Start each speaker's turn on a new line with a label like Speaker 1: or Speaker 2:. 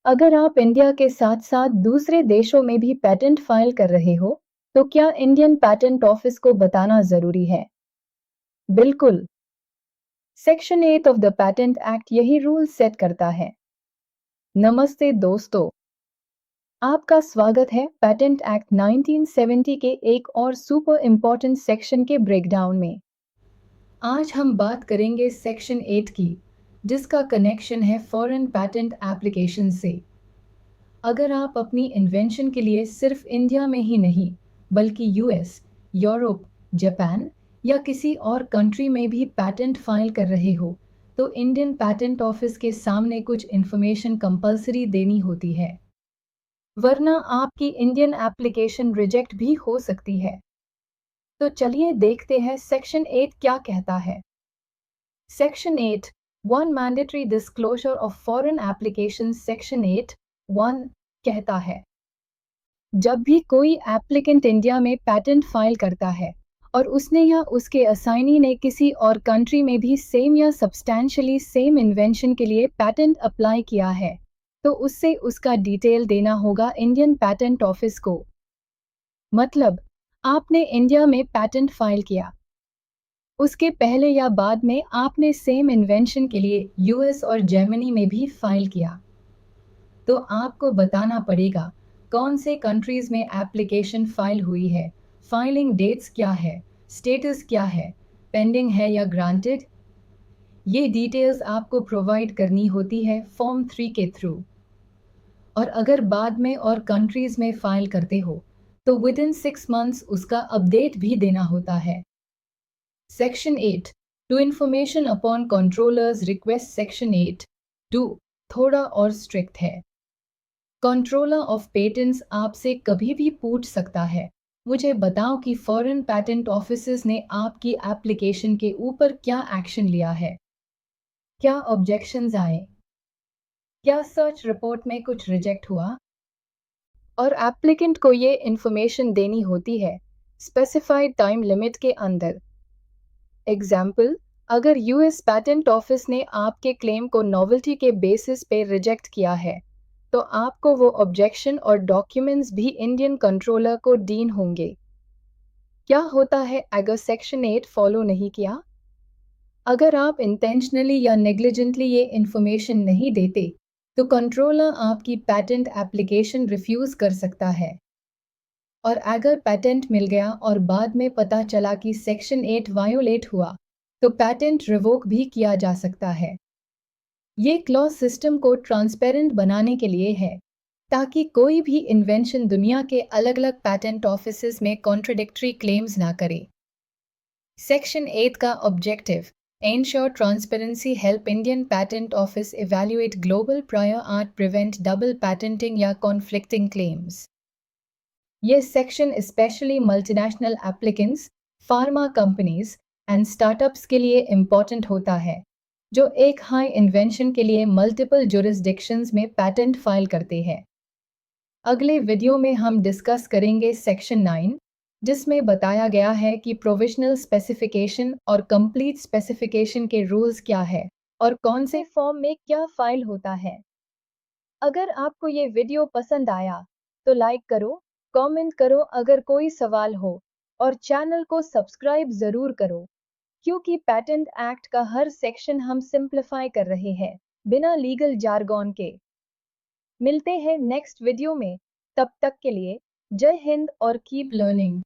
Speaker 1: अगर आप इंडिया के साथ साथ दूसरे देशों में भी पेटेंट फाइल कर रहे हो, तो क्या इंडियन पेटेंट ऑफिस को बताना जरूरी है? बिल्कुल। Section 8 of the patent act यही रूल सेट करता है। नमस्ते दोस्तों, आपका स्वागत है पेटेंट एक्ट 1970 के एक और सुपर इम्पोर्टेंट सेक्शन के ब्रेकडाउन में। आज हम बात करेंगे सेक्शन 8 की, जिसका कनेक्शन है फॉरेन पेटेंट एप्लीकेशन से। अगर आप अपनी इन्वेंशन के लिए सिर्फ इंडिया में ही नहीं, बल्कि यूएस, यूरोप, जापान या किसी और कंट्री में भी पेटेंट फाइल कर रहे हो, तो इंडियन पेटेंट ऑफिस के सामने कुछ इन्फॉर्मेशन कंपलसरी देनी होती है, वरना आपकी इंडियन एप्लीकेशन रिजेक्ट भी हो सकती है। तो चलिए देखते हैं सेक्शन 8 क्या कहता है। Section 8 one mandatory disclosure of foreign application. Section 8 1 कहता है, जब भी कोई एप्लीकेंट इंडिया में पेटेंट फाइल करता है और उसने या उसके असाइनी ने किसी और कंट्री में भी सेम या सब्सटैंशियली सेम इन्वेंशन के लिए पेटेंट अप्लाई किया है, तो उससे उसका डिटेल देना होगा इंडियन पेटेंट ऑफिस को। मतलब, आपने इंडिया में पेटेंट फाइल किया, उसके पहले या बाद में आपने सेम इन्वेंशन के लिए यूएस और जर्मनी में भी फाइल किया, तो आपको बताना पड़ेगा कौन से कंट्रीज में एप्लीकेशन फाइल हुई है, फाइलिंग डेट्स क्या है, स्टेटस क्या है, पेंडिंग है या ग्रांटेड। ये डिटेल्स आपको प्रोवाइड करनी होती है फॉर्म 3 के थ्रू। और अगर बाद में और कंट्रीज में फाइल करते हो, तो विद इन 6 मंथ्स उसका अपडेट भी देना होता है। Section 8 two information upon controllers request. Section 8 2 थोड़ा और स्ट्रिक्ट है। कंट्रोलर ऑफ पेटेंट्स आपसे कभी भी पूछ सकता है, मुझे बताओ कि फॉरेन पेटेंट ऑफिसेस ने आपकी एप्लीकेशन के ऊपर क्या एक्शन लिया है, क्या ऑब्जेक्शंस आए, क्या सर्च रिपोर्ट में कुछ रिजेक्ट हुआ। और एप्लीकेंट को ये इन्फॉर्मेशन देनी होती है स्पेसिफाइड टाइम लिमिट के अंदर। एग्जाम्पल, अगर यूएस पेटेंट ऑफिस ने आपके क्लेम को नॉवेल्टी के बेसिस पे रिजेक्ट किया है, तो आपको वो ऑब्जेक्शन और डॉक्यूमेंट्स भी इंडियन कंट्रोलर को डीन होंगे। क्या होता है अगर सेक्शन 8 फॉलो नहीं किया? अगर आप इंटेंशनली या नेग्लिजेंटली ये इन्फॉर्मेशन नहीं देते, तो कंट्रोलर आपकी पेटेंट एप्लीकेशन रिफ्यूज कर सकता है। और अगर पेटेंट मिल गया और बाद में पता चला कि सेक्शन 8 वायोलेट हुआ, तो पेटेंट रिवोक भी किया जा सकता है। ये क्लॉज सिस्टम को ट्रांसपेरेंट बनाने के लिए है, ताकि कोई भी इन्वेंशन दुनिया के अलग अलग पेटेंट ऑफिसेस में कॉन्ट्रडिक्टरी क्लेम्स ना करे। सेक्शन 8 का objective ensure transparency, help Indian patent office evaluate global prior art, prevent double patenting या कॉन्फ्लिक्टिंग क्लेम्स। ये section specially multinational applicants, pharma companies and startups के लिए इम्पॉर्टेंट होता है, जो एक हाई इन्वेंशन के लिए मल्टीपल जुरिस्डिक्शंस में पेटेंट फाइल करते हैं। अगले वीडियो में हम डिस्कस करेंगे सेक्शन 9, जिसमें बताया गया है कि प्रोविजनल स्पेसिफिकेशन और कंप्लीट स्पेसिफिकेशन के रूल्स क्या है और कौन से फॉर्म में क्या फाइल होता है। अगर आपको ये वीडियो पसंद आया, तो लाइक करो, कमेंट करो अगर कोई सवाल हो, और चैनल को सब्सक्राइब ज़रूर करो, क्योंकि पेटेंट एक्ट का हर सेक्शन हम सिंप्लीफाई कर रहे हैं, बिना लीगल जार्गन के। मिलते हैं नेक्स्ट वीडियो में, तब तक के लिए जय हिंद और कीप लर्निंग।